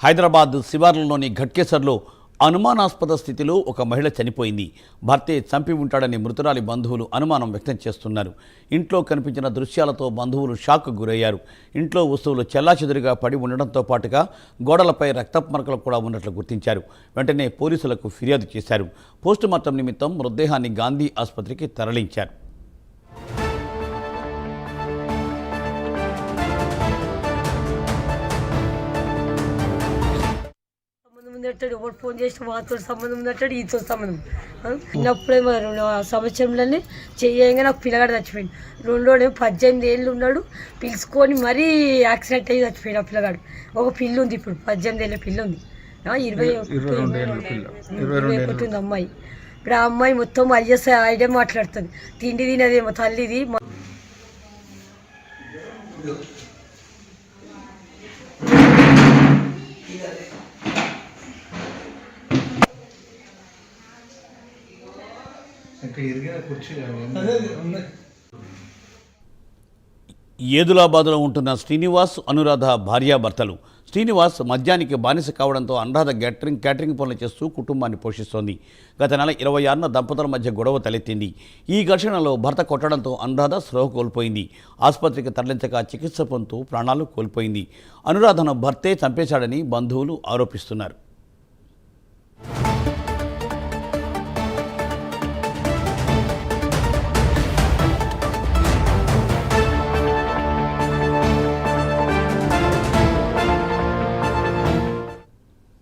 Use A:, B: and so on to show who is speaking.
A: హైదరాబాద్ శివార్లలోని ఘట్కేసర్లో అనుమానాస్పద స్థితిలో ఒక మహిళ చనిపోయింది. భర్తే చంపి ఉంటాడని మృతురాలి బంధువులు అనుమానం వ్యక్తం చేస్తున్నారు. ఇంట్లో కనిపించిన దృశ్యాలతో బంధువులు షాక్కు గురయ్యారు. ఇంట్లో వస్తువులు చెల్లాచెదురుగా పడి ఉండడంతో పాటుగా గోడలపై రక్తపు మరకలు కూడా ఉన్నట్లు గుర్తించారు. వెంటనే పోలీసులకు ఫిర్యాదు చేశారు. పోస్టుమార్టం నిమిత్తం మృతదేహాన్ని గాంధీ ఆసుపత్రికి తరలించారు.
B: ఎవరు ఫోన్ చేసిన మాతో సంబంధం ఉందంటాడు, ఈతో సంబంధం. చిన్నప్పుడే సంవత్సరంలోనే చేయగా నాకు పిల్లగాడు చచ్చిపోయింది. రెండోడేమో 18 ఏళ్ళు ఉన్నాడు, పిలుచుకొని మరీ యాక్సిడెంట్ అయ్యి చచ్చిపోయాడు. ఆ పిల్లగాడు ఒక పిల్లు ఉంది, ఇప్పుడు 18 ఏళ్ళ పిల్ల ఉంది. 21 ఉంది అమ్మాయి. ఇప్పుడు ఆ అమ్మాయి మొత్తం ఐఎస్ ఐడే మాట్లాడుతుంది. తిండి తినదేమో తల్లిది.
A: ఏదులాబాద్లో ఉంటున్న శ్రీనివాస్, అనురాధ భార్యాభర్తలు. శ్రీనివాస్ మద్యానికి బానిస కావడంతో అనురాధ క్యాటరింగ్ పనులు చేస్తూ కుటుంబాన్ని పోషిస్తోంది. గత నెల 26న దంపతుల మధ్య గొడవ తలెత్తింది. ఈ ఘర్షణలో భర్త కొట్టడంతో అనురాధ స్పృహ కోల్పోయింది. ఆసుపత్రికి తరలించగా చికిత్స పొందుతూ ప్రాణాలు కోల్పోయింది. అనురాధను భర్తే చంపేశాడని బంధువులు ఆరోపిస్తున్నారు.